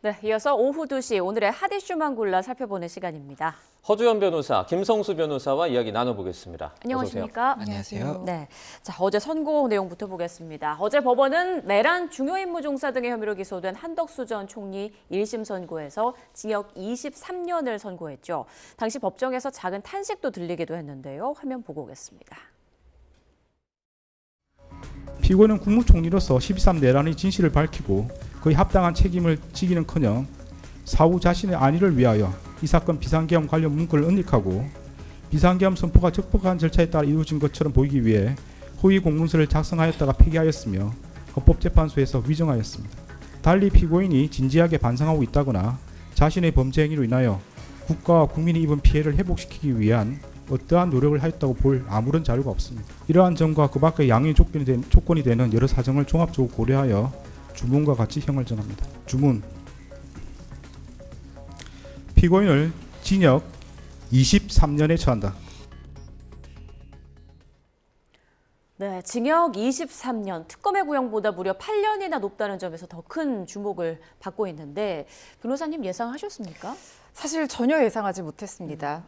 네, 이어서 오후 2시 오늘의 핫 이슈만 골라 살펴보는 시간입니다. 허주연 변호사, 김성수 변호사와 이야기 나눠보겠습니다. 안녕하십니까? 안녕하세요. 네, 자 어제 선고 내용부터 보겠습니다. 어제 법원은 내란 중요임무 종사 등의 혐의로 기소된 한덕수 전 총리 1심 선고에서 징역 23년을 선고했죠. 당시 법정에서 작은 탄식도 들리기도 했는데요. 화면 보고 오겠습니다. 피고인은 국무총리로서 12.3 내란의 진실을 밝히고 그의 합당한 책임을 지기는커녕 사후 자신의 안위를 위하여 이 사건 비상계엄 관련 문구를 은닉하고 비상계엄 선포가 적법한 절차에 따라 이루어진 것처럼 보이기 위해 허위 공문서를 작성하였다가 폐기하였으며 헌법재판소에서 위정하였습니다. 달리 피고인이 진지하게 반성하고 있다거나 자신의 범죄 행위로 인하여 국가와 국민이 입은 피해를 회복시키기 위한 어떠한 노력을 하였다고 볼 아무런 자료가 없습니다. 이러한 점과 그 밖의 양형 조건이 되는 여러 사정을 종합적으로 고려하여 주문과 같이 형을 정합니다. 주문. 피고인을 징역 23년에 처한다. 네, 징역 23년, 특검의 구형보다 무려 8년이나 높다는 점에서 더 큰 주목을 받고 있는데 변호사님 예상하셨습니까? 사실 전혀 예상하지 못했습니다.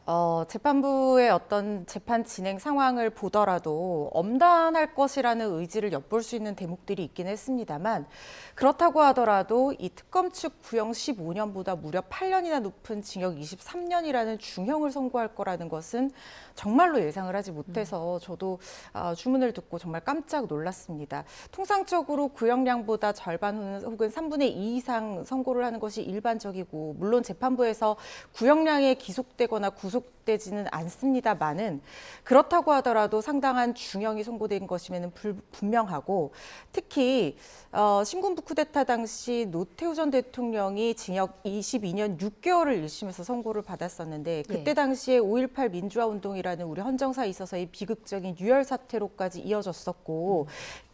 재판부의 어떤 재판 진행 상황을 보더라도 엄단할 것이라는 의지를 엿볼 수 있는 대목들이 있긴 했습니다만 그렇다고 하더라도 이 특검 측 구형 15년보다 무려 8년이나 높은 징역 23년이라는 중형을 선고할 거라는 것은 정말로 예상을 하지 못해서 저도 주문을 듣고 정말 깜짝 놀랐습니다. 통상적으로 구형량보다 절반 혹은 3분의 2 이상 선고를 하는 것이 일반적이고 물론 재판부에서 구형량에 기속되거나 구속되지는 않습니다만은 그렇다고 하더라도 상당한 중형이 선고된 것이면 분명하고 특히 신군부 쿠데타 당시 노태우 전 대통령이 징역 22년 6개월을 1심에서 선고를 받았었는데 그때 당시에 5.18 민주화운동이라는 우리 헌정사에 있어서의 비극적인 유혈 사태로까지 이어졌었고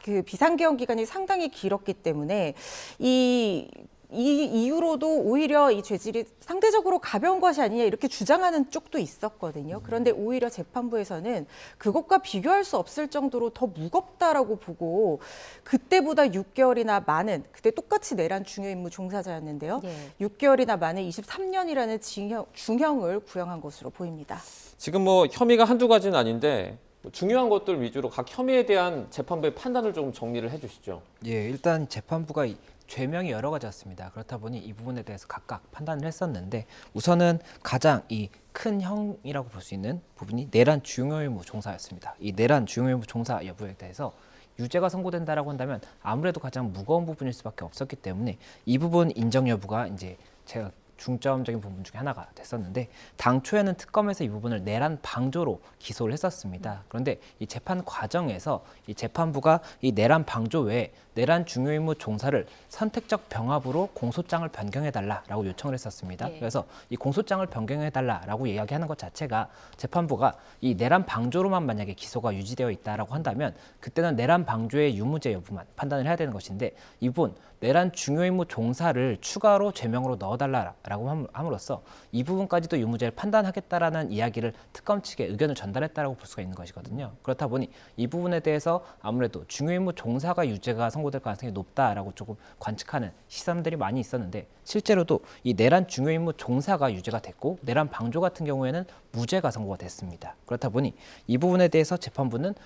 그 비상계엄 기간이 상당히 길었기 때문에 이 이후로도 오히려 이 죄질이 상대적으로 가벼운 것이 아니냐 이렇게 주장하는 쪽도 있었거든요. 그런데 오히려 재판부에서는 그것과 비교할 수 없을 정도로 더 무겁다라고 보고 그때보다 6개월이나 많은 그때 똑같이 내란 중요임무 종사자였는데요. 6개월이나 많은 23년이라는 중형을 구형한 것으로 보입니다. 지금 혐의가 한두 가지는 아닌데 중요한 것들 위주로 각 혐의에 대한 재판부의 판단을 좀 정리를 해주시죠. 예, 일단 재판부가 죄명이 여러 가지였습니다. 그렇다 보니 이 부분에 대해서 각각 판단을 했었는데 우선은 가장 이 큰 형이라고 볼 수 있는 부분이 내란 중요임무 종사였습니다. 이 내란 중요임무 종사 여부에 대해서 유죄가 선고된다라고 한다면 아무래도 가장 무거운 부분일 수밖에 없었기 때문에 이 부분 인정 여부가 이제 제가 중점적인 부분 중에 하나가 됐었는데 당초에는 특검에서 이 부분을 내란 방조로 기소를 했었습니다. 그런데 이 재판 과정에서 이 재판부가 이 내란 방조 외에 내란 중요임무 종사를 선택적 병합으로 공소장을 변경해달라라고 요청을 했었습니다. 그래서 이 공소장을 변경해달라라고 이야기하는 것 자체가 재판부가 이 내란 방조로만 만약에 기소가 유지되어 있다라고 한다면 그때는 내란 방조의 유무죄 여부만 판단을 해야 되는 것인데 이 부분 내란 중요임무 종사를 추가로 죄명으로 넣어달라라고 함으로써 이 부분까지도 유무죄를 판단하겠다라는 이야기를 특검 측에 의견을 전달했다라고 볼 수가 있는 것이거든요. 그렇다 보니 이 부분에 대해서 아무래도 중요임무 종사가 유죄가 선고될 가능성이 높다라고 조금 관측하는 시선들이 많이 있었는데 실제로도 이 내란 중요임무 종사가 유죄가 됐고 내란 방조 같은 경우에는 무죄가 선고가 됐습니다. 그렇다 보니 이 부분에 대해서 재판부는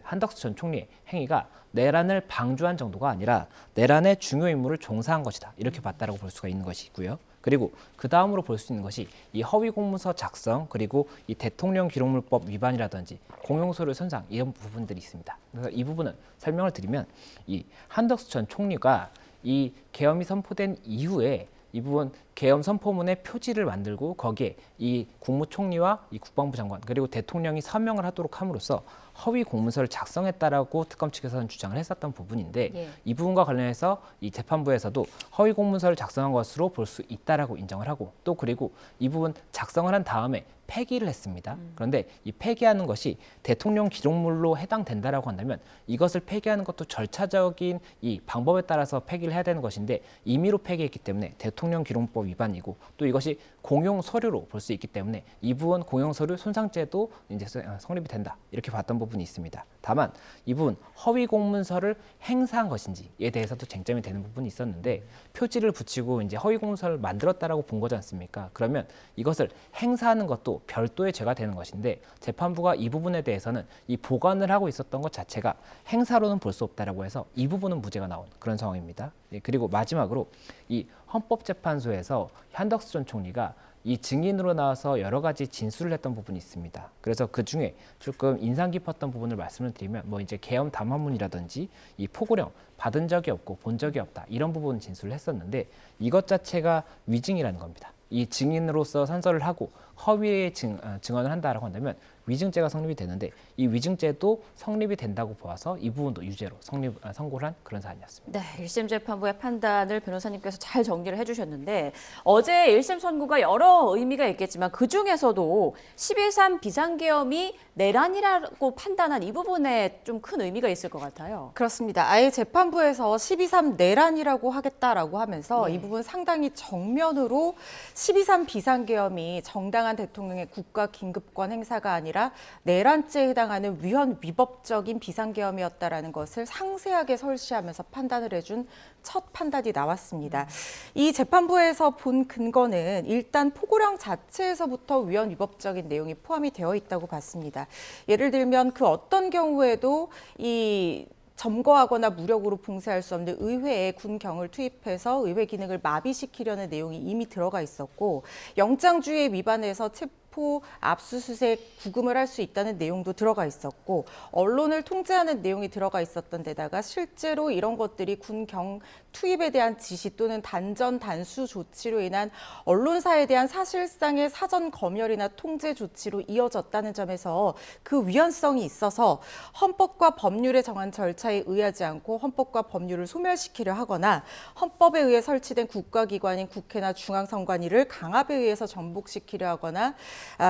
한덕수 전 총리의 행위가 내란을 방조한 정도가 아니라 내란의 중요 임무를 종사한 것이다. 이렇게 봤다라고 볼 수가 있는 것이고요. 그리고 그 다음으로 볼 수 있는 것이 이 허위 공문서 작성 그리고 이 대통령 기록물법 위반이라든지 공용서류 손상 이런 부분들이 있습니다. 그래서 이 부분은 설명을 드리면 이 한덕수 전 총리가 이 계엄이 선포된 이후에 이 부분 계엄 선포문의 표지를 만들고 거기에 이 국무총리와 이 국방부 장관 그리고 대통령이 서명을 하도록 함으로써 허위 공문서를 작성했다라고 특검 측에서는 주장을 했었던 부분인데 이 부분과 관련해서 이 재판부에서도 허위 공문서를 작성한 것으로 볼 수 있다라고 인정을 하고 또 그리고 이 부분 작성을 한 다음에 폐기를 했습니다. 그런데 이 폐기하는 것이 대통령 기록물로 해당된다라고 한다면 이것을 폐기하는 것도 절차적인 이 방법에 따라서 폐기를 해야 되는 것인데 임의로 폐기했기 때문에 대통령 기록법 위반이고 또 이것이 공용 서류로 볼 수 있기 때문에 이 부분 공용 서류 손상죄도 이제 성립이 된다 이렇게 봤던 부분이 있습니다. 다만 이 부분 허위 공문서를 행사한 것인지에 대해서도 쟁점이 되는 부분이 있었는데 표지를 붙이고 이제 허위 공문서를 만들었다라고 본 거지 않습니까? 그러면 이것을 행사하는 것도 별도의 죄가 되는 것인데 재판부가 이 부분에 대해서는 이 보관을 하고 있었던 것 자체가 행사로는 볼 수 없다라고 해서 이 부분은 무죄가 나온 그런 상황입니다. 예, 그리고 마지막으로 이 헌법재판소에서 한덕수 전 총리가 이 증인으로 나와서 여러 가지 진술을 했던 부분이 있습니다. 그래서 그 중에 조금 인상 깊었던 부분을 말씀을 드리면 뭐 이제 계엄 담화문이라든지 이 포고령 받은 적이 없고 본 적이 없다 이런 부분 진술을 했었는데 이것 자체가 위증이라는 겁니다. 이 증인으로서 선서를 하고 허위의 증언을 한다라고 한다면 위증죄가 성립이 되는데 이 위증죄도 성립이 된다고 보아서 이 부분도 유죄로 선고를 한 그런 사안이었습니다. 네, 1심 재판부의 판단을 변호사님께서 잘 정리를 해주셨는데 어제 1심 선고가 여러 의미가 있겠지만 그중에서도 12.3 비상계엄이 내란이라고 판단한 이 부분에 좀 큰 의미가 있을 것 같아요. 그렇습니다. 아예 재판부에서 12.3 내란이라고 하겠다라고 하면서 네. 이 부분 상당히 정면으로 12.3 비상계엄이 정당한 대통령의 국가 긴급권 행사가 아니라 내란죄에 해당하는 위헌 위법적인 비상계엄이었다라는 것을 상세하게 설시하면서 판단을 해준 첫 판단이 나왔습니다. 이 재판부에서 본 근거는 일단 포고령 자체에서부터 위헌 위법적인 내용이 포함이 되어 있다고 봤습니다. 예를 들면 그 어떤 경우에도 이 점거하거나 무력으로 봉쇄할 수 없는 의회에 군경을 투입해서 의회 기능을 마비시키려는 내용이 이미 들어가 있었고 영장주의 위반해서 체포, 압수수색, 구금을 할 수 있다는 내용도 들어가 있었고 언론을 통제하는 내용이 들어가 있었던 데다가 실제로 이런 것들이 군경 투입에 대한 지시 또는 단전 단수 조치로 인한 언론사에 대한 사실상의 사전 검열이나 통제 조치로 이어졌다는 점에서 그 위헌성이 있어서 헌법과 법률에 정한 절차에 의하지 않고 헌법과 법률을 소멸시키려 하거나 헌법에 의해 설치된 국가기관인 국회나 중앙선관위를 강압에 의해서 전복시키려 하거나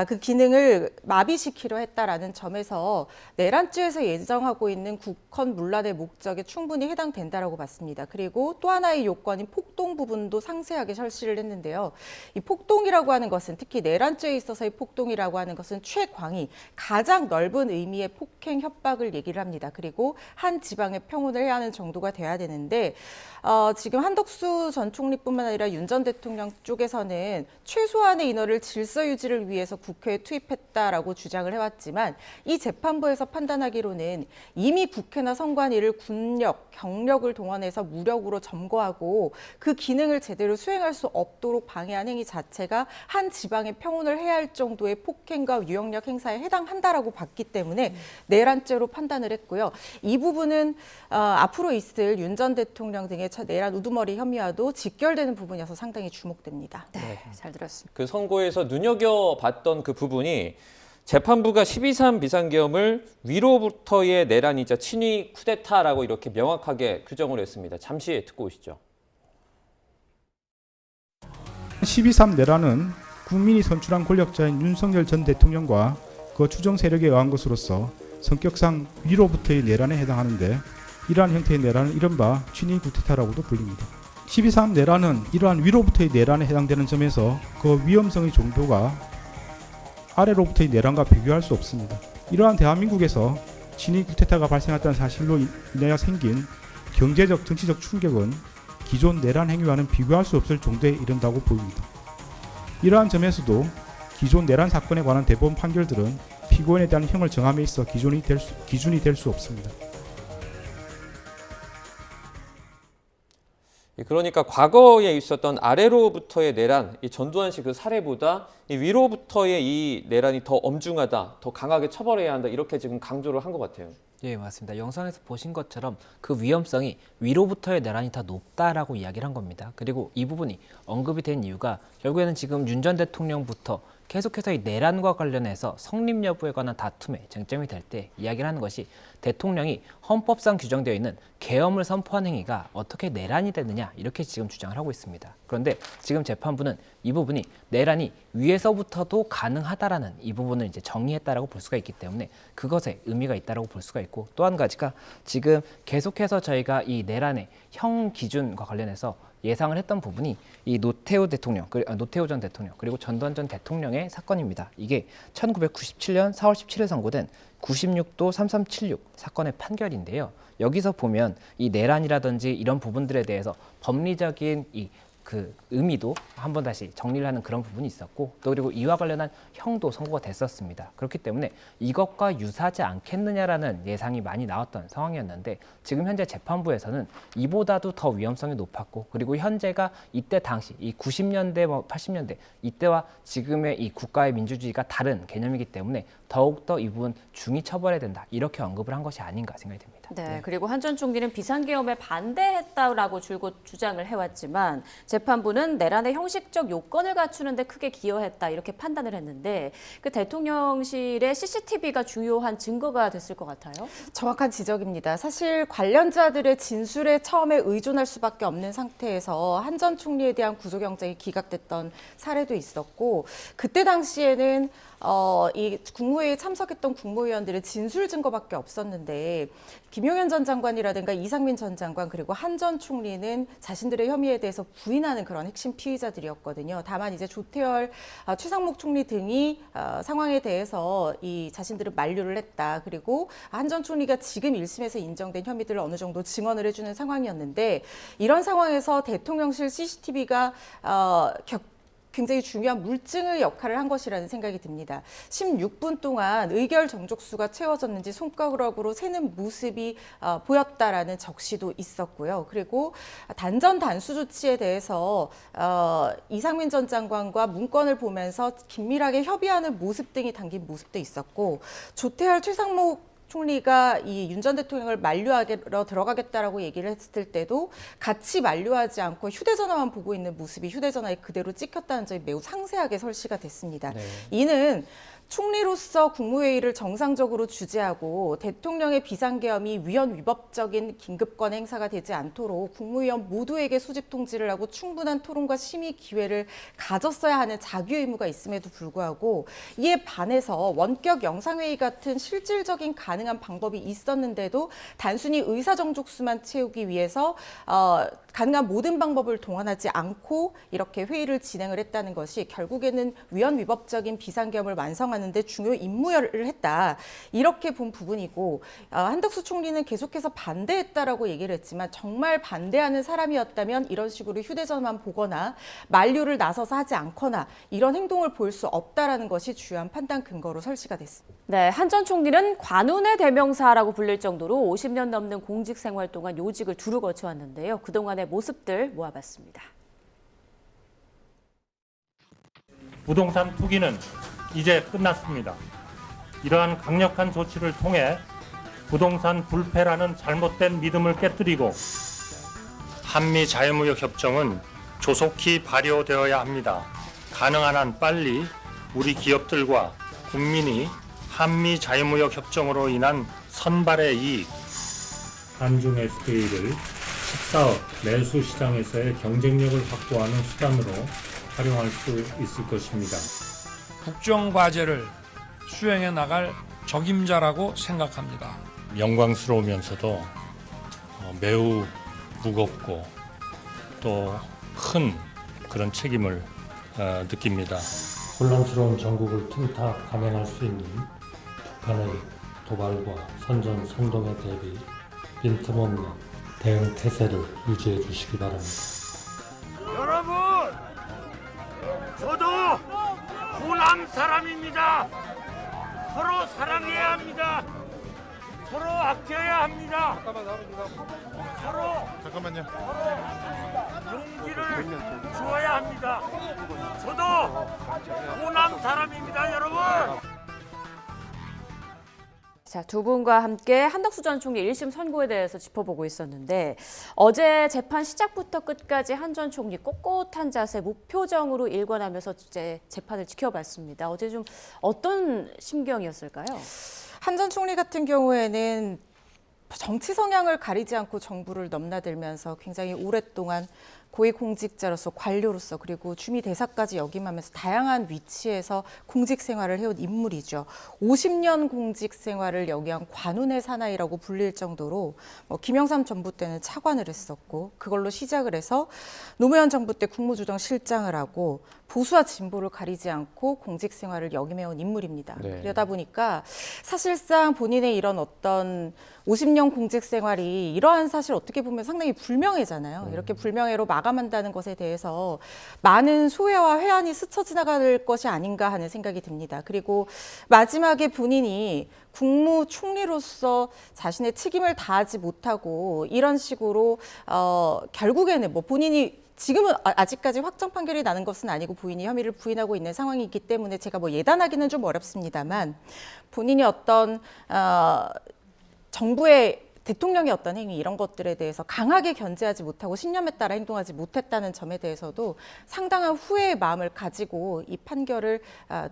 그 기능을 마비시키려 했다라는 점에서 내란죄에서 예정하고 있는 국헌 문란의 목적에 충분히 해당된다라고 봤습니다. 그리고 또 하나의 요건인 폭동 부분도 상세하게 설시를 했는데요. 이 폭동이라고 하는 것은 특히 내란죄에 있어서의 폭동이라고 하는 것은 최광의 가장 넓은 의미의 폭행 협박을 얘기를 합니다. 그리고 한 지방의 평온을 해야 하는 정도가 돼야 되는데 지금 한덕수 전 총리뿐만 아니라 윤 전 대통령 쪽에서는 최소한의 인원을 질서 유지를 위해서 국회에 투입했다라고 주장을 해왔지만 이 재판부에서 판단하기로는 이미 국회나 선관위를 군력, 경력을 동원해서 무력으로 점거하고 그 기능을 제대로 수행할 수 없도록 방해한 행위 자체가 한 지방의 평온을 해할 정도의 폭행과 유형력 행사에 해당한다라고 봤기 때문에 내란죄로 판단을 했고요. 이 부분은 앞으로 있을 윤 전 대통령 등의 내란 우두머리 혐의와도 직결되는 부분이어서 상당히 주목됩니다. 네, 잘 들었습니다. 그 선고에서 눈여겨봤던 그 부분이 재판부가 12.3 비상계엄을 위로부터의 내란이자 친위 쿠데타라고 이렇게 명확하게 규정을 했습니다. 잠시 듣고 오시죠. 12.3 내란은 국민이 선출한 권력자인 윤석열 전 대통령과 그 추정 세력에 의한 것으로서 성격상 위로부터의 내란에 해당하는데 이러한 형태의 내란은 이른바 친위 쿠데타라고도 불립니다. 12.3 내란은 이러한 위로부터의 내란에 해당되는 점에서 그 위험성의 정도가 아래로부터의 내란과 비교할 수 없습니다. 이러한 대한민국에서 친위 쿠데타가 발생했다는 사실로 인하여 생긴 경제적, 정치적 충격은 기존 내란 행위와는 비교할 수 없을 정도에 이른다고 보입니다. 이러한 점에서도 기존 내란 사건에 관한 대법원 판결들은 피고인에 대한 형을 정함에 있어 기준이 될 수 없습니다. 그러니까 과거에 있었던 아래로부터의 내란, 이 전두환 씨 그 사례보다 이 위로부터의 이 내란이 더 엄중하다, 더 강하게 처벌해야 한다 이렇게 지금 강조를 한 것 같아요. 예, 맞습니다. 영상에서 보신 것처럼 그 위험성이 위로부터의 내란이 더 높다라고 이야기를 한 겁니다. 그리고 이 부분이 언급이 된 이유가 결국에는 지금 윤 전 대통령부터 계속해서 이 내란과 관련해서 성립 여부에 관한 다툼에 쟁점이 될 때 이야기를 하는 것이 대통령이 헌법상 규정되어 있는 계엄을 선포한 행위가 어떻게 내란이 되느냐 이렇게 지금 주장을 하고 있습니다. 그런데 지금 재판부는 이 부분이 내란이 위에서부터도 가능하다라는 이 부분을 이제 정리했다라고 볼 수가 있기 때문에 그것에 의미가 있다라고 볼 수가 있고 또 한 가지가 지금 계속해서 저희가 이 내란의 형 기준과 관련해서 예상을 했던 부분이 이 노태우 전 대통령 그리고 전두환 전 대통령의 사건입니다. 이게 1997년 4월 17일 선고된 96도 3376 사건의 판결인데요. 여기서 보면 이 내란이라든지 이런 부분들에 대해서 법리적인 그 의미도 한번 다시 정리를 하는 그런 부분이 있었고, 또 그리고 이와 관련한 형도 선고가 됐었습니다. 그렇기 때문에 이것과 유사하지 않겠느냐라는 예상이 많이 나왔던 상황이었는데, 지금 현재 재판부에서는 이보다도 더 위험성이 높았고, 그리고 현재가 이때 당시 이 90년대 80년대 이때와 지금의 이 국가의 민주주의가 다른 개념이기 때문에 더욱더 이 부분 중히 처벌해야 된다, 이렇게 언급을 한 것이 아닌가 생각이 됩니다. 네, 그리고 한 전 총리는 비상계엄에 반대했다라고 줄곧 주장을 해왔지만 재판부는 내란의 형식적 요건을 갖추는 데 크게 기여했다, 이렇게 판단을 했는데 그 대통령실의 CCTV가 중요한 증거가 됐을 것 같아요. 정확한 지적입니다. 사실 관련자들의 진술에 처음에 의존할 수밖에 없는 상태에서 한 전 총리에 대한 구속영장이 기각됐던 사례도 있었고, 그때 당시에는 이 국무회의에 참석했던 국무위원들의 진술 증거밖에 없었는데, 김용현 전 장관이라든가 이상민 전 장관 그리고 한 전 총리는 자신들의 혐의에 대해서 부인하는 그런 핵심 피의자들이었거든요. 다만 이제 조태열, 최상목 총리 등이 상황에 대해서 이 자신들은 만류를 했다. 그리고 한 전 총리가 지금 1심에서 인정된 혐의들을 어느 정도 증언을 해주는 상황이었는데, 이런 상황에서 대통령실 CCTV가 굉장히 중요한 물증의 역할을 한 것이라는 생각이 듭니다. 16분 동안 의결 정족수가 채워졌는지 손가락으로 세는 모습이 보였다라는 적시도 있었고요. 그리고 단전 단수 조치에 대해서 이상민 전 장관과 문건을 보면서 긴밀하게 협의하는 모습 등이 담긴 모습도 있었고, 조태열, 최상목 총리가 이 윤 전 대통령을 만류하러 들어가겠다라고 얘기를 했을 때도 같이 만류하지 않고 휴대전화만 보고 있는 모습이 휴대전화에 그대로 찍혔다는 점이 매우 상세하게 설치가 됐습니다. 네. 이는 총리로서 국무회의를 정상적으로 주재하고 대통령의 비상계엄이 위헌 위법적인 긴급권 행사가 되지 않도록 국무위원 모두에게 소집 통지를 하고 충분한 토론과 심의 기회를 가졌어야 하는 자기 의무가 있음에도 불구하고, 이에 반해서 원격 영상회의 같은 실질적인 가능한 방법이 있었는데도 단순히 의사정족수만 채우기 위해서 가능한 모든 방법을 동원하지 않고 이렇게 회의를 진행을 했다는 것이 결국에는 위헌 위법적인 비상계엄을 완성하는 데 중요 임무를 했다, 이렇게 본 부분이고, 한덕수 총리는 계속해서 반대했다라고 얘기를 했지만 정말 반대하는 사람이었다면 이런 식으로 휴대전화만 보거나 만류를 나서서 하지 않거나 이런 행동을 보일 수 없다라는 것이 주요한 판단 근거로 설치가 됐습니다. 네, 한 전 총리는 관운의 대명사라고 불릴 정도로 50년 넘는 공직 생활 동안 요직을 두루 거쳐왔는데요. 그동안의 모습들 모아봤습니다. 부동산 투기는 이제 끝났습니다. 이러한 강력한 조치를 통해 부동산 불패라는 잘못된 믿음을 깨뜨리고 한미 자유무역 협정은 조속히 발효되어야 합니다. 가능한 한 빨리 우리 기업들과 국민이 한미 자유무역 협정으로 인한 선발의 이익, 한중 FTA를 14억 내수 시장에서의 경쟁력을 확보하는 수단으로 활용할 수 있을 것입니다. 국정과제를 수행해 나갈 적임자라고 생각합니다. 영광스러우면서도 매우 무겁고 또 큰 그런 책임을 느낍니다. 혼란스러운 전국을 틈타 감행할 수 있는 북한의 도발과 선전선동에 대비 빈틈없는 대응 태세를 유지해 주시기 바랍니다. 여러분, 저도 호남 사람입니다. 서로 사랑해야 합니다. 서로 아껴야 합니다. 서로 용기를 주어야 합니다. 저도 호남 사람입니다, 여러분. 자, 두 분과 함께 한덕수 전 총리 1심 선고에 대해서 짚어보고 있었는데, 어제 재판 시작부터 끝까지 한 전 총리 꼿꼿한 자세, 무표정으로 일관하면서 이제 재판을 지켜봤습니다. 어제 좀 어떤 심경이었을까요? 한 전 총리 같은 경우에는 정치 성향을 가리지 않고 정부를 넘나들면서 굉장히 오랫동안 고위공직자로서 관료로서 그리고 주미 대사까지 역임하면서 다양한 위치에서 공직 생활을 해온 인물이죠. 50년 공직 생활을 영위한 관운의 사나이라고 불릴 정도로 김영삼 정부 때는 차관을 했었고 그걸로 시작을 해서 노무현 정부 때 국무조정 실장을 하고 보수와 진보를 가리지 않고 공직 생활을 역임해온 인물입니다. 네. 그러다 보니까 사실상 본인의 이런 어떤 50년 공직 생활이 이러한 사실 어떻게 보면 상당히 불명예잖아요. 이렇게 불명예로 마감한다는 것에 대해서 많은 소외와 회한이 스쳐 지나갈 것이 아닌가 하는 생각이 듭니다. 그리고 마지막에 본인이 국무총리로서 자신의 책임을 다하지 못하고 이런 식으로 결국에는 뭐 본인이 지금은 아직까지 확정 판결이 나는 것은 아니고 본인이 혐의를 부인하고 있는 상황이기 때문에 제가 뭐 예단하기는 좀 어렵습니다만 본인이 어떤 정부의 대통령의 어떤 행위 이런 것들에 대해서 강하게 견제하지 못하고 신념에 따라 행동하지 못했다는 점에 대해서도 상당한 후회의 마음을 가지고 이 판결을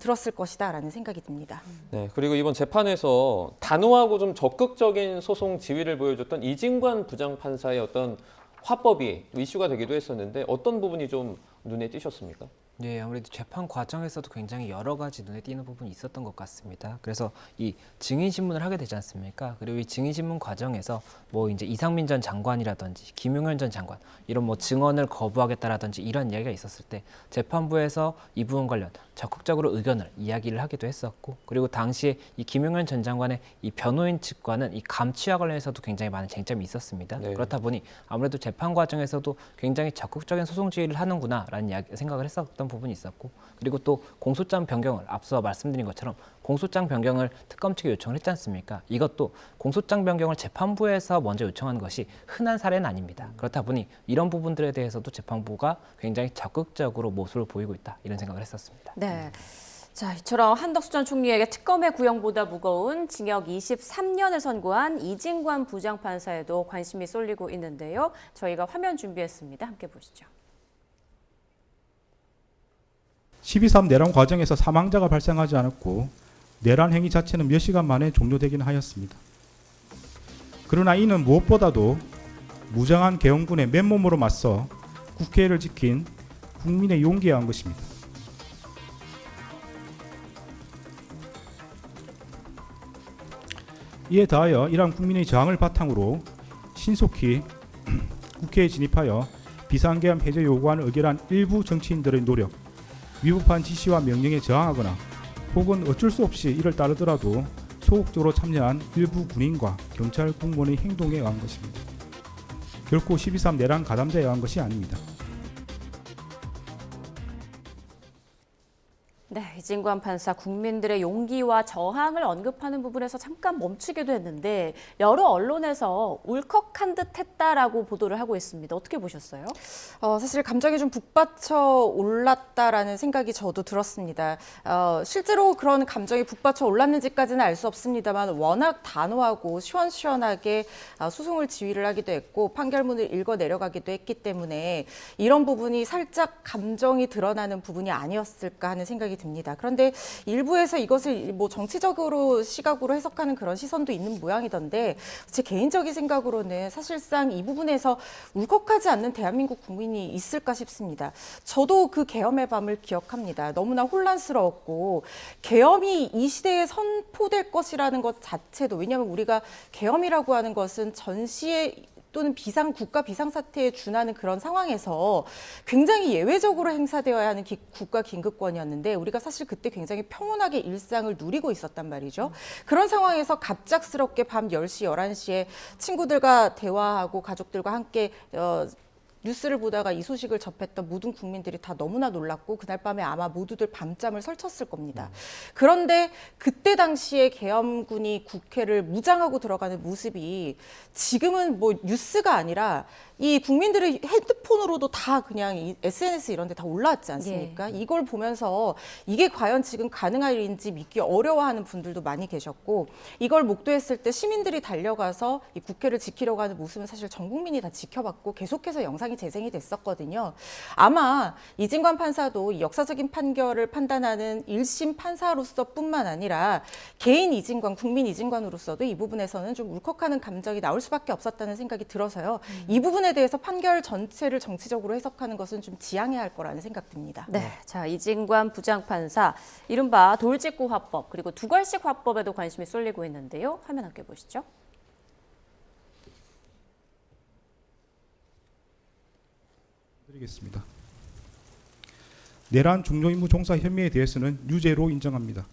들었을 것이다라는 생각이 듭니다. 네, 그리고 이번 재판에서 단호하고 좀 적극적인 소송 지위를 보여줬던 이진관 부장판사의 어떤 화법이 이슈가 되기도 했었는데 어떤 부분이 좀 눈에 띄셨습니까? 네, 아무래도 재판 과정에서도 굉장히 여러 가지 눈에 띄는 부분이 있었던 것 같습니다. 그래서 이 증인 신문을 하게 되지 않습니까? 그리고 이 증인 신문 과정에서 뭐 이제 이상민 전 장관이라든지 김용현 전 장관 이런 뭐 증언을 거부하겠다라든지 이런 이야기가 있었을 때 재판부에서 이 부분 관련 적극적으로 의견을 이야기를 하기도 했었고 그리고 당시에 이 김용현 전 장관의 이 변호인 측과는 이 감취와 관련해서도 굉장히 많은 쟁점이 있었습니다. 네. 그렇다 보니 아무래도 재판 과정에서도 굉장히 적극적인 소송 지휘를 하는구나라는 생각을 했었던 부분이 있었고 그리고 또 공소장 변경을 앞서 말씀드린 것처럼 공소장 변경을 특검 측에 요청을 했지 않습니까? 이것도 공소장 변경을 재판부에서 먼저 요청하는 것이 흔한 사례는 아닙니다. 그렇다 보니 이런 부분들에 대해서도 재판부가 굉장히 적극적으로 모습을 보이고 있다 이런 생각을 했었습니다. 네. 자, 이처럼 한덕수 전 총리에게 특검의 구형보다 무거운 징역 23년을 선고한 이진관 부장판사에도 관심이 쏠리고 있는데요. 저희가 화면 준비했습니다. 함께 보시죠. 12.3 내란 과정에서 사망자가 발생하지 않았고 내란 행위 자체는 몇 시간 만에 종료되긴 하였습니다. 그러나 이는 무엇보다도 무장한 계엄군의 맨몸으로 맞서 국회를 지킨 국민의 용기에 의한 것입니다. 이에 더하여 이러한 국민의 저항을 바탕으로 신속히 국회에 진입하여 비상계엄 해제 요구안을 의결한 일부 정치인들의 노력, 위법한 지시와 명령에 저항하거나 혹은 어쩔 수 없이 이를 따르더라도 소극적으로 참여한 일부 군인과 경찰 공무원의 행동에 의한 것입니다. 결코 12.3 내란 가담자에 의한 것이 아닙니다. 네, 이진관 판사 국민들의 용기와 저항을 언급하는 부분에서 잠깐 멈추기도 했는데 여러 언론에서 울컥한 듯 했다라고 보도를 하고 있습니다. 어떻게 보셨어요? 사실 감정이 좀 북받쳐 올랐다라는 생각이 저도 들었습니다. 실제로 그런 감정이 북받쳐 올랐는지까지는 알 수 없습니다만 워낙 단호하고 시원시원하게 소송을 지휘를 하기도 했고 판결문을 읽어 내려가기도 했기 때문에 이런 부분이 살짝 감정이 드러나는 부분이 아니었을까 하는 생각이 듭니다. 그런데 일부에서 이것을 뭐 정치적으로 시각으로 해석하는 그런 시선도 있는 모양이던데 제 개인적인 생각으로는 사실상 이 부분에서 울컥하지 않는 대한민국 국민이 있을까 싶습니다. 저도 그 계엄의 밤을 기억합니다. 너무나 혼란스러웠고 계엄이 이 시대에 선포될 것이라는 것 자체도 왜냐하면 우리가 계엄이라고 하는 것은 전시에 또는 국가 비상사태에 준하는 그런 상황에서 굉장히 예외적으로 행사되어야 하는 국가 긴급권이었는데 우리가 사실 그때 굉장히 평온하게 일상을 누리고 있었단 말이죠. 그런 상황에서 갑작스럽게 밤 10시, 11시에 친구들과 대화하고 가족들과 함께 뉴스를 보다가 이 소식을 접했던 모든 국민들이 다 너무나 놀랐고 그날 밤에 아마 모두들 밤잠을 설쳤을 겁니다. 그런데 그때 당시에 계엄군이 국회를 무장하고 들어가는 모습이 지금은 뭐 뉴스가 아니라 이 국민들의 핸드폰으로도 다 그냥 이 SNS 이런 데 다 올라왔지 않습니까? 예. 이걸 보면서 이게 과연 지금 가능할 일인지 믿기 어려워하는 분들도 많이 계셨고 이걸 목도했을 때 시민들이 달려가서 이 국회를 지키려고 하는 모습은 사실 전 국민이 다 지켜봤고 계속해서 영상이 재생이 됐었거든요. 아마 이진관 판사도 이 역사적인 판결을 판단하는 1심 판사로서 뿐만 아니라 개인 이진관, 국민 이진관으로서도 이 부분에서는 좀 울컥하는 감정이 나올 수밖에 없었다는 생각이 들어서요. 이 부분에 부분에 대해서 판결 전체를 정치적으로 해석하는 것은 좀 지양해야 할 거라는 생각 듭니다. 네, 자 이진관 부장판사, 이른바 돌직구 화법 그리고 두괄식 화법에도 관심이 쏠리고 있는데요. 화면 함께 보시죠. 드리겠습니다. 내란 중요임무 종사 혐의에 대해서는 유죄로 인정합니다.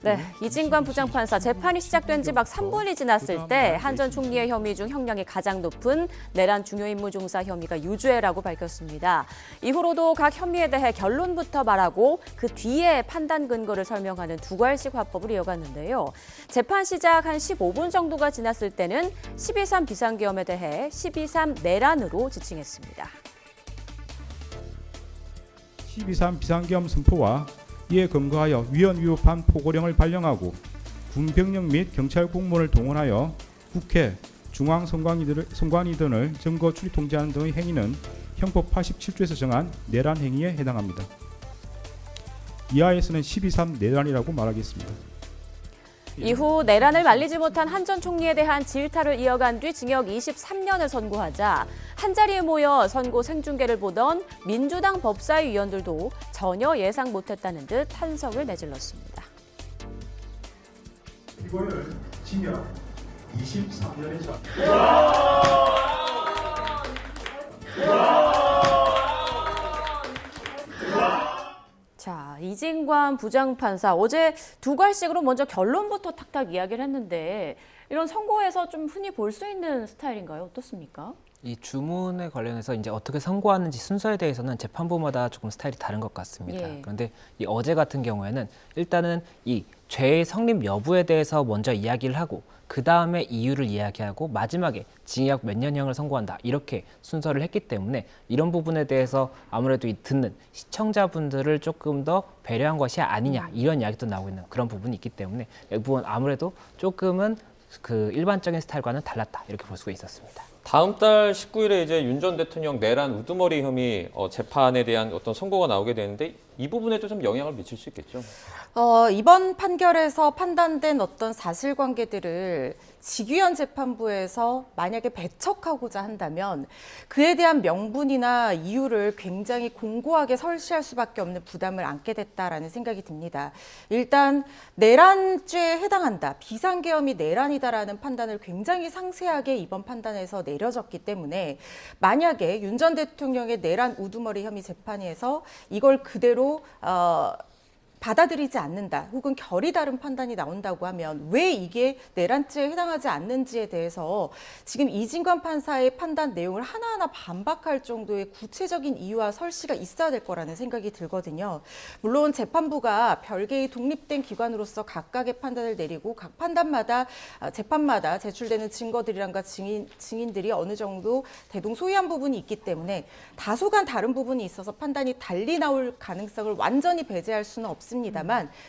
네, 이진관 부장판사, 재판이 시작된 지 막 3분이 지났을 때 한 전 총리의 혐의 중 형량이 가장 높은 내란 중요임무 종사 혐의가 유죄라고 밝혔습니다. 이후로도 각 혐의에 대해 결론부터 말하고 그 뒤에 판단 근거를 설명하는 두괄식 화법을 이어갔는데요. 재판 시작 한 15분 정도가 지났을 때는 12.3 비상계엄에 대해 12.3 내란으로 지칭했습니다. 12.3 비상계엄 선포와 이에 근거하여 위헌 위법한 포고령을 발령하고 군병력 및 경찰 공무원을 동원하여 국회, 중앙선관위 등을 증거 출입 통제하는 등의 행위는 형법 87조에서 정한 내란 행위에 해당합니다. 이하에서는 12.3 내란이라고 말하겠습니다. 이후 내란을 말리지 못한 한 전 총리에 대한 질타를 이어간 뒤 징역 23년을 선고하자 한자리에 모여 선고 생중계를 보던 민주당 법사위 위원들도 전혀 예상 못했다는 듯 탄성을 내질렀습니다. 이거를 징역 23년에 자, 이진관 부장판사, 어제 두괄식으로 먼저 결론부터 탁탁 이야기를 했는데 이런 선고에서 좀 흔히 볼 수 있는 스타일인가요? 어떻습니까? 이 주문에 관련해서 이제 어떻게 선고하는지 순서에 대해서는 재판부마다 조금 스타일이 다른 것 같습니다. 예. 그런데 이 어제 같은 경우에는 일단은 이 죄의 성립 여부에 대해서 먼저 이야기를 하고 그 다음에 이유를 이야기하고 마지막에 징역 몇 년형을 선고한다 이렇게 순서를 했기 때문에 이런 부분에 대해서 아무래도 이 듣는 시청자분들을 조금 더 배려한 것이 아니냐 이런 이야기도 나오고 있는 그런 부분이 있기 때문에 이 부분 아무래도 조금은 그 일반적인 스타일과는 달랐다 이렇게 볼 수가 있었습니다. 다음 달 19일에 이제 윤 전 대통령 내란 우두머리 혐의 재판에 대한 어떤 선고가 나오게 되는데 이 부분에도 좀 영향을 미칠 수 있겠죠. 이번 판결에서 판단된 어떤 사실관계들을 직위원 재판부에서 만약에 배척하고자 한다면 그에 대한 명분이나 이유를 굉장히 공고하게 설시할 수밖에 없는 부담을 안게 됐다라는 생각이 듭니다. 일단 내란죄에 해당한다, 비상계엄이 내란이다라는 판단을 굉장히 상세하게 이번 판단에서 내려졌기 때문에 만약에 윤 전 대통령의 내란 우두머리 혐의 재판에서 이걸 그대로 받아들이지 않는다 혹은 결이 다른 판단이 나온다고 하면 왜 이게 내란죄에 해당하지 않는지에 대해서 지금 이진관 판사의 판단 내용을 하나하나 반박할 정도의 구체적인 이유와 설시가 있어야 될 거라는 생각이 들거든요. 물론 재판부가 별개의 독립된 기관으로서 각각의 판단을 내리고 각 판단마다 재판마다 제출되는 증거들이란가 증인들이 어느 정도 대동소이한 부분이 있기 때문에 다소간 다른 부분이 있어서 판단이 달리 나올 가능성을 완전히 배제할 수는 없습니다만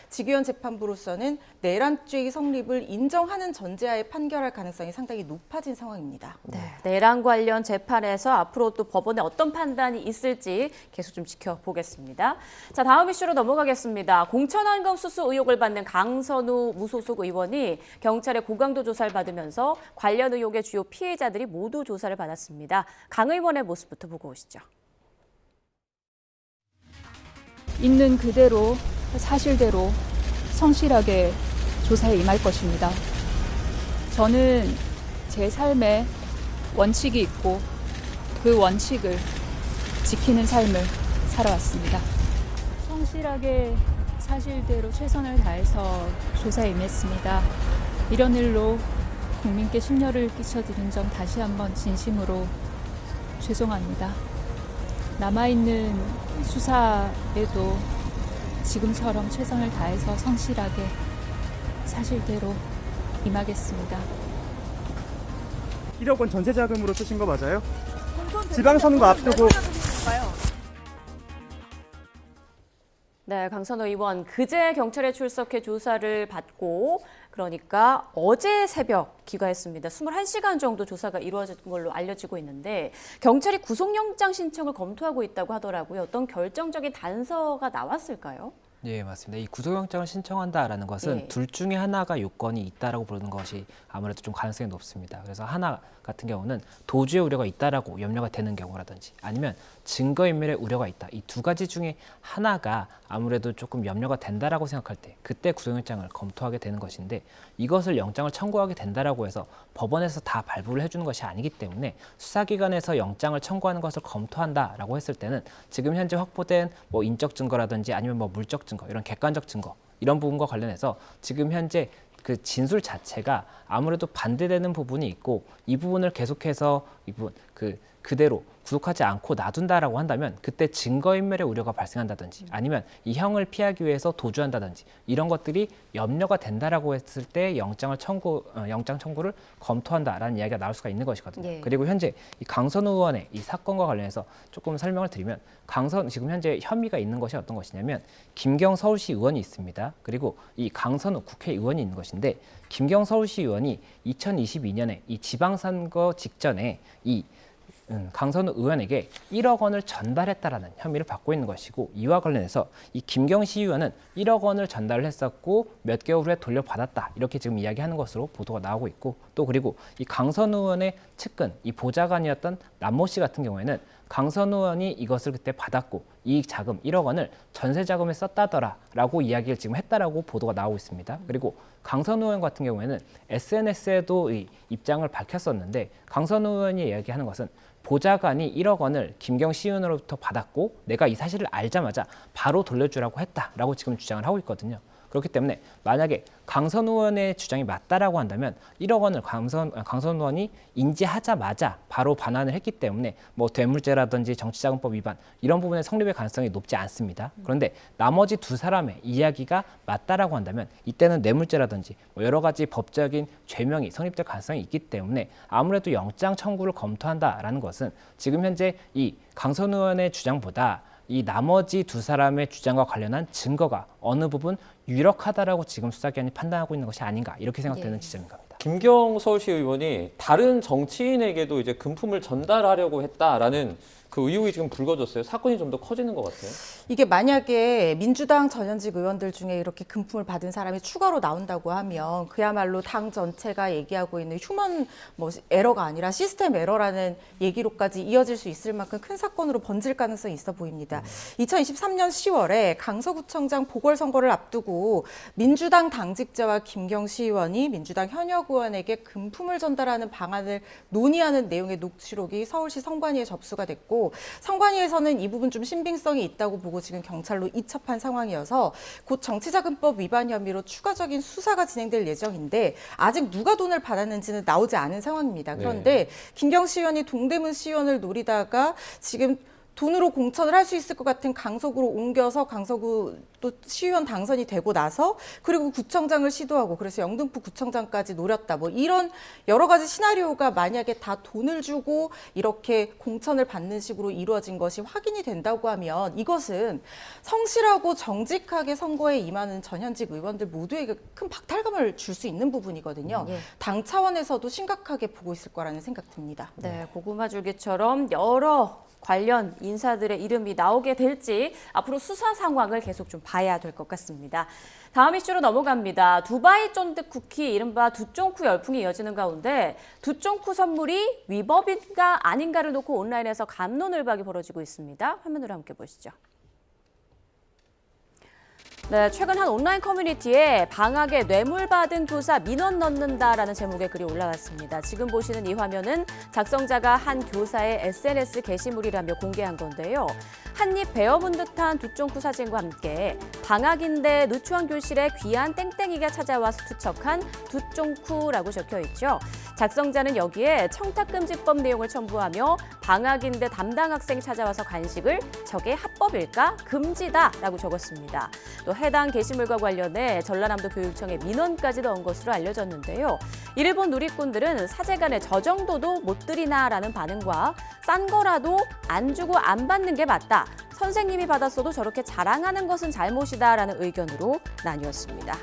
직위원 재판부로서는 내란죄의 성립을 인정하는 전제하에 판결할 가능성이 상당히 높아진 상황입니다. 네, 내란 관련 재판에서 앞으로 또 법원에 어떤 판단이 있을지 계속 좀 지켜보겠습니다. 자, 다음 이슈로 넘어가겠습니다. 공천원금 수수 의혹을 받는 강선우 무소속 의원이 경찰의 고강도 조사를 받으면서 관련 의혹의 주요 피해자들이 모두 조사를 받았습니다. 강 의원의 모습부터 보고 오시죠. 있는 그대로 사실대로 성실하게 조사에 임할 것입니다. 저는 제 삶에 원칙이 있고 그 원칙을 지키는 삶을 살아왔습니다. 성실하게 사실대로 최선을 다해서 조사에 임했습니다. 이런 일로 국민께 심려를 끼쳐드린 점 다시 한번 진심으로 죄송합니다. 남아있는 수사에도 지금처럼 최선을 다해서 성실하게 사실대로 임하겠습니다. 1억 원 전세 자금으로 쓰신 거 맞아요? 지방선거 앞두고. 네, 강선우 의원 그제 경찰에 출석해 조사를 받고 그러니까 어제 새벽 귀가했습니다. 21시간 정도 조사가 이루어진 걸로 알려지고 있는데 경찰이 구속영장 신청을 검토하고 있다고 하더라고요. 어떤 결정적인 단서가 나왔을까요? 예, 맞습니다. 이 구속영장을 신청한다라는 것은 예. 둘 중에 하나가 요건이 있다라고 부르는 것이 아무래도 좀 가능성이 높습니다. 그래서 하나 같은 경우는 도주의 우려가 있다라고 염려가 되는 경우라든지 아니면 증거인멸의 우려가 있다. 이 두 가지 중에 하나가 아무래도 조금 염려가 된다라고 생각할 때 그때 구속영장을 검토하게 되는 것인데 이것을 영장을 청구하게 된다라고 해서 법원에서 다 발부를 해주는 것이 아니기 때문에 수사기관에서 영장을 청구하는 것을 검토한다라고 했을 때는 지금 현재 확보된 뭐 인적 증거라든지 아니면 뭐 물적 증거 이런 객관적 증거 이런 부분과 관련해서 지금 현재 그 진술 자체가 아무래도 반대되는 부분이 있고 이 부분을 계속해서 이 부분 그대로 구속하지 않고 놔둔다라고 한다면 그때 증거인멸의 우려가 발생한다든지 아니면 이 형을 피하기 위해서 도주한다든지 이런 것들이 염려가 된다라고 했을 때 영장 청구를 검토한다라는 이야기가 나올 수가 있는 것이거든요. 예. 그리고 현재 이 강선우 의원의 이 사건과 관련해서 조금 설명을 드리면 지금 현재 혐의가 있는 것이 어떤 것이냐면 김경 서울시 의원이 있습니다. 그리고 이 강선우 국회의원이 있는 것인데 김경 서울시 의원이 2022년에 이 지방선거 직전에 이 강선우 의원에게 1억 원을 전달했다라는 혐의를 받고 있는 것이고 이와 관련해서 이 김경시 의원은 1억 원을 전달을 했었고 몇 개월 후에 돌려받았다 이렇게 지금 이야기하는 것으로 보도가 나오고 있고 또 그리고 이 강선우 의원의 측근 이 보좌관이었던 남모 씨 같은 경우에는 강선우 의원이 이것을 그때 받았고 이 자금 1억 원을 전세 자금에 썼다더라라고 이야기를 지금 했다라고 보도가 나오고 있습니다. 그리고 강선우 의원 같은 경우에는 SNS에도 이 입장을 밝혔었는데 강선우 의원이 이야기하는 것은 보좌관이 1억 원을 김경시 의원으로부터 받았고 내가 이 사실을 알자마자 바로 돌려주라고 했다라고 지금 주장을 하고 있거든요. 그렇기 때문에 만약에 강선우 의원의 주장이 맞다라고 한다면 1억 원을 강선우 의원이 인지하자마자 바로 반환을 했기 때문에 뭐 뇌물죄라든지 정치자금법 위반 이런 부분의 성립의 가능성이 높지 않습니다. 그런데 나머지 두 사람의 이야기가 맞다라고 한다면 이때는 뇌물죄라든지 뭐 여러 가지 법적인 죄명이 성립될 가능성이 있기 때문에 아무래도 영장 청구를 검토한다라는 것은 지금 현재 이 강선우 의원의 주장보다 이 나머지 두 사람의 주장과 관련한 증거가 어느 부분 유력하다라고 지금 수사기관이 판단하고 있는 것이 아닌가 이렇게 생각되는 지점인 겁니다. 김경 서울시 의원이 다른 정치인에게도 이제 금품을 전달하려고 했다라는 그 의혹이 지금 불거졌어요. 사건이 좀 더 커지는 것 같아요. 이게 만약에 민주당 전현직 의원들 중에 이렇게 금품을 받은 사람이 추가로 나온다고 하면 그야말로 당 전체가 얘기하고 있는 휴먼 에러가 아니라 시스템 에러라는 얘기로까지 이어질 수 있을 만큼 큰 사건으로 번질 가능성이 있어 보입니다. 2023년 10월에 강서구청장 보궐선거를 앞두고 민주당 당직자와 김경시 의원이 민주당 현역 의원에게 금품을 전달하는 방안을 논의하는 내용의 녹취록이 서울시 선관위에 접수가 됐고 선관위에서는 이 부분 좀 신빙성이 있다고 보고 지금 경찰로 이첩한 상황이어서 곧 정치자금법 위반 혐의로 추가적인 수사가 진행될 예정인데 아직 누가 돈을 받았는지는 나오지 않은 상황입니다. 그런데 김경시 의원이 동대문 시의원을 노리다가 지금 돈으로 공천을 할 수 있을 것 같은 강서구로 옮겨서 강서구 또 시의원 당선이 되고 나서 그리고 구청장을 시도하고 그래서 영등포 구청장까지 노렸다. 뭐 이런 여러 가지 시나리오가 만약에 다 돈을 주고 이렇게 공천을 받는 식으로 이루어진 것이 확인이 된다고 하면 이것은 성실하고 정직하게 선거에 임하는 전현직 의원들 모두에게 큰 박탈감을 줄 수 있는 부분이거든요. 당 차원에서도 심각하게 보고 있을 거라는 생각 듭니다. 네, 고구마 줄기처럼 여러 관련 인사들의 이름이 나오게 될지 앞으로 수사 상황을 계속 좀 봐야 될 것 같습니다. 다음 이슈로 넘어갑니다. 두바이 쫀득 쿠키, 이른바 두쫑쿠 열풍이 이어지는 가운데 두쫑쿠 선물이 위법인가 아닌가를 놓고 온라인에서 갑론을박이 벌어지고 있습니다. 화면으로 함께 보시죠. 네, 최근 한 온라인 커뮤니티에 방학에 뇌물 받은 교사 민원 넣는다라는 제목의 글이 올라왔습니다. 지금 보시는 이 화면은 작성자가 한 교사의 SNS 게시물이라며 공개한 건데요. 한입 베어문 듯한 두쫑쿠 사진과 함께 방학인데 누추한 교실에 귀한 땡땡이가 찾아와서 투척한 두쫑쿠라고 적혀 있죠. 작성자는 여기에 청탁금지법 내용을 첨부하며 방학인데 담당 학생이 찾아와서 간식을 저게 합법일까? 금지다라고 적었습니다. 또 해당 게시물과 관련해 전라남도 교육청에 민원까지 넣은 것으로 알려졌는데요. 이를 본 누리꾼들은 사제간에 저 정도도 못 드리나라는 반응과 싼 거라도 안 주고 안 받는 게 맞다. 선생님이 받았어도 저렇게 자랑하는 것은 잘못이다라는 의견으로 나뉘었습니다.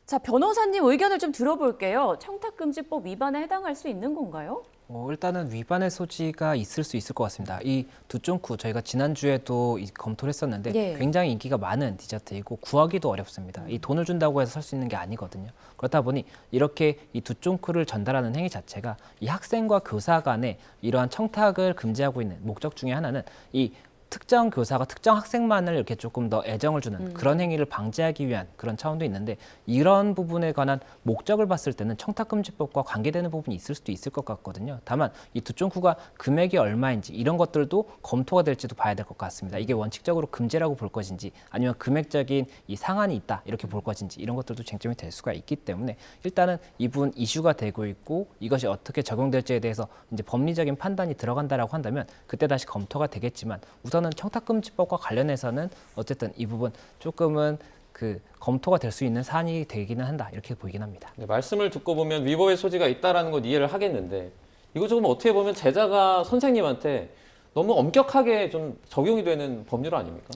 자, 변호사님 의견을 좀 들어볼게요. 청탁금지법 위반에 해당할 수 있는 건가요? 일단은 위반의 소지가 있을 수 있을 것 같습니다. 이 두쫑쿠 저희가 지난주에도 검토를 했었는데 예. 굉장히 인기가 많은 디저트이고 구하기도 어렵습니다. 이 돈을 준다고 해서 살 수 있는 게 아니거든요. 그렇다 보니 이렇게 이 두쫑쿠를 전달하는 행위 자체가 이 학생과 교사 간의 이러한 청탁을 금지하고 있는 목적 중에 하나는 이 특정 교사가 특정 학생만을 이렇게 조금 더 애정을 주는 그런 행위를 방지하기 위한 그런 차원도 있는데 이런 부분에 관한 목적을 봤을 때는 청탁금지법과 관계되는 부분이 있을 수도 있을 것 같거든요. 다만 이 두쫑쿠가 금액이 얼마인지 이런 것들도 검토가 될지도 봐야 될 것 같습니다. 이게 원칙적으로 금지라고 볼 것인지 아니면 금액적인 이 상한이 있다 이렇게 볼 것인지 이런 것들도 쟁점이 될 수가 있기 때문에 일단은 이 부분 이슈가 되고 있고 이것이 어떻게 적용될지에 대해서 이제 법리적인 판단이 들어간다라고 한다면 그때 다시 검토가 되겠지만 우선은 청탁금지법과 관련해서는 어쨌든 이 부분 조금은 그 검토가 될 수 있는 사안이 되기는 한다 이렇게 보이긴 합니다. 네, 말씀을 듣고 보면 위법의 소지가 있다라는 건 이해를 하겠는데 이거 조금 어떻게 보면 제자가 선생님한테 너무 엄격하게 좀 적용이 되는 법률 아닙니까?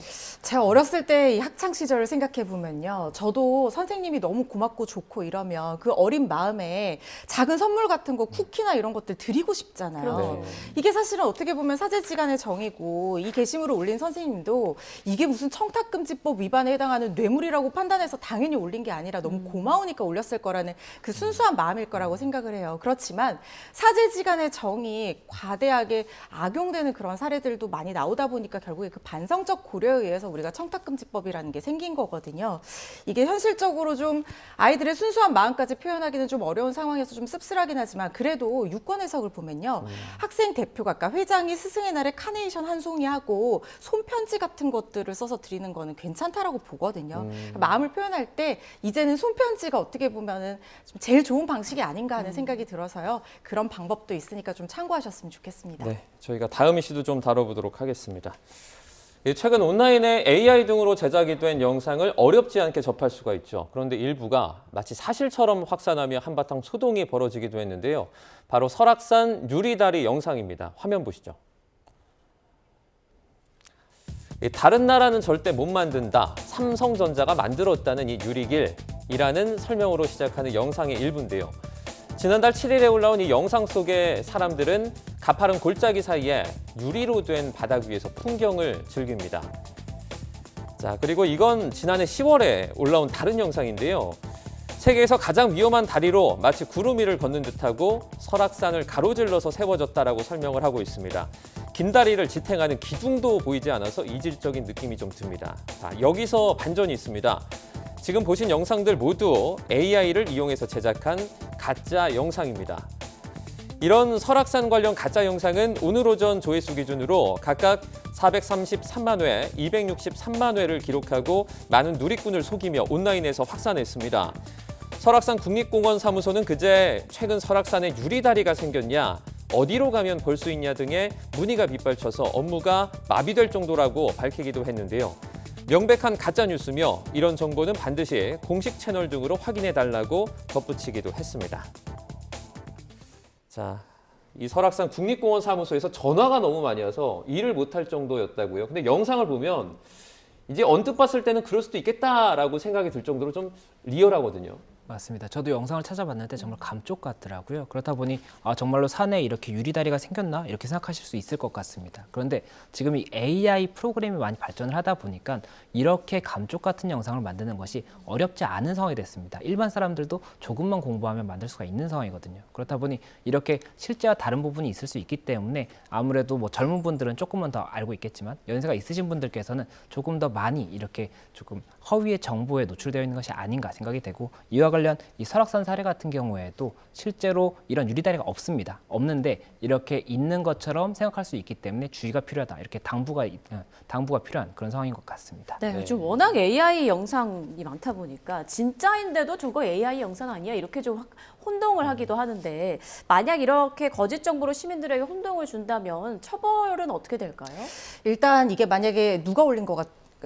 제가 어렸을 때 이 학창 시절을 생각해 보면요. 저도 선생님이 너무 고맙고 좋고 이러면 그 어린 마음에 작은 선물 같은 거 쿠키나 이런 것들 드리고 싶잖아요. 그렇죠. 이게 사실은 어떻게 보면 사제지간의 정이고 이 게시물을 올린 선생님도 이게 무슨 청탁금지법 위반에 해당하는 뇌물이라고 판단해서 당연히 올린 게 아니라 너무 고마우니까 올렸을 거라는 그 순수한 마음일 거라고 생각을 해요. 그렇지만 사제지간의 정이 과대하게 악용되는 그런 사례들도 많이 나오다 보니까 결국에 그 반성적 고려에 의해서 우리가 청탁금지법이라는 게 생긴 거거든요. 이게 현실적으로 좀 아이들의 순수한 마음까지 표현하기는 좀 어려운 상황에서 좀 씁쓸하긴 하지만 그래도 유권 해석을 보면요. 학생 대표가 그러니까 회장이 스승의 날에 카네이션 한 송이 하고 손편지 같은 것들을 써서 드리는 거는 괜찮다라고 보거든요. 마음을 표현할 때 이제는 손편지가 어떻게 보면은 좀 제일 좋은 방식이 아닌가 하는 생각이 들어서요. 그런 방법도 있으니까 좀 참고하셨으면 좋겠습니다. 네, 저희가 다음 이슈도 좀 다뤄보도록 하겠습니다. 최근 온라인에 AI 등으로 제작이 된 영상을 어렵지 않게 접할 수가 있죠. 그런데 일부가 마치 사실처럼 확산하며 한바탕 소동이 벌어지기도 했는데요. 바로 설악산 유리다리 영상입니다. 화면 보시죠. 다른 나라는 절대 못 만든다. 삼성전자가 만들었다는 이 유리길이라는 설명으로 시작하는 영상의 일부인데요. 지난달 7일에 올라온 이 영상 속의 사람들은 가파른 골짜기 사이에 유리로 된 바닥 위에서 풍경을 즐깁니다. 자, 그리고 이건 지난해 10월에 올라온 다른 영상인데요. 세계에서 가장 위험한 다리로 마치 구름 위를 걷는 듯하고 설악산을 가로질러서 세워졌다라고 설명을 하고 있습니다. 긴 다리를 지탱하는 기둥도 보이지 않아서 이질적인 느낌이 좀 듭니다. 자, 여기서 반전이 있습니다. 지금 보신 영상들 모두 AI를 이용해서 제작한 가짜 영상입니다. 이런 설악산 관련 가짜 영상은 오늘 오전 조회수 기준으로 각각 433만 회, 263만 회를 기록하고 많은 누리꾼을 속이며 온라인에서 확산했습니다. 설악산 국립공원 사무소는 그제 최근 설악산에 유리다리가 생겼냐, 어디로 가면 볼 수 있냐 등의 문의가 빗발쳐서 업무가 마비될 정도라고 밝히기도 했는데요. 명백한 가짜뉴스며 이런 정보는 반드시 공식 채널 등으로 확인해달라고 덧붙이기도 했습니다. 자, 이 설악산 국립공원 사무소에서 전화가 너무 많이 와서 일을 못할 정도였다고요. 근데 영상을 보면 이제 언뜻 봤을 때는 그럴 수도 있겠다라고 생각이 들 정도로 좀 리얼하거든요. 맞습니다. 저도 영상을 찾아봤는데 정말 감쪽 같더라고요. 그렇다 보니 정말로 산에 이렇게 유리다리가 생겼나 이렇게 생각하실 수 있을 것 같습니다. 그런데 지금 이 AI 프로그램이 많이 발전을 하다 보니까 이렇게 감쪽 같은 영상을 만드는 것이 어렵지 않은 상황이 됐습니다. 일반 사람들도 조금만 공부하면 만들 수가 있는 상황이거든요. 그렇다 보니 이렇게 실제와 다른 부분이 있을 수 있기 때문에 아무래도 뭐 젊은 분들은 조금만 더 알고 있겠지만 연세가 있으신 분들께서는 조금 더 많이 이렇게 조금 허위의 정보에 노출되어 있는 것이 아닌가 생각이 되고 이와 관련 이 설악산 사례 같은 경우에도 실제로 이런 유리다리가 없습니다. 없는데 이렇게 있는 것처럼 생각할 수 있기 때문에 주의가 필요하다. 이렇게 당부가 필요한 그런 상황인 것 같습니다. 네, 요즘 워낙 AI 영상이 많다 보니까 진짜인데도 저거 AI 영상 아니야? 이렇게 좀 혼동을 하기도 하는데 만약 이렇게 거짓 정보로 시민들에게 혼동을 준다면 처벌은 어떻게 될까요? 일단 이게 만약에 누가 올린 것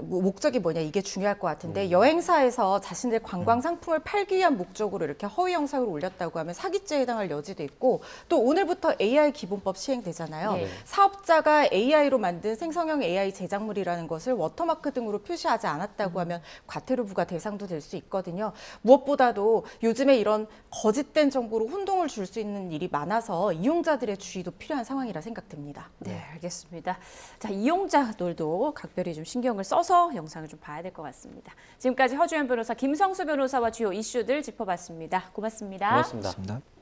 목적이 뭐냐 이게 중요할 것 같은데 여행사에서 자신들 관광 상품을 팔기 위한 목적으로 이렇게 허위 영상을 올렸다고 하면 사기죄에 해당할 여지도 있고 또 오늘부터 AI 기본법 시행되잖아요. 네. 사업자가 AI로 만든 생성형 AI 제작물이라는 것을 워터마크 등으로 표시하지 않았다고 하면 과태료 부과 대상도 될 수 있거든요. 무엇보다도 요즘에 이런 거짓된 정보로 혼동을 줄 수 있는 일이 많아서 이용자들의 주의도 필요한 상황이라 생각됩니다. 네, 알겠습니다. 자, 이용자들도 각별히 좀 신경을 써서 영상을 좀 봐야 될 것 같습니다. 지금까지 허주연 변호사, 김성수 변호사와 주요 이슈들 짚어봤습니다. 고맙습니다. 고맙습니다. 맞습니다.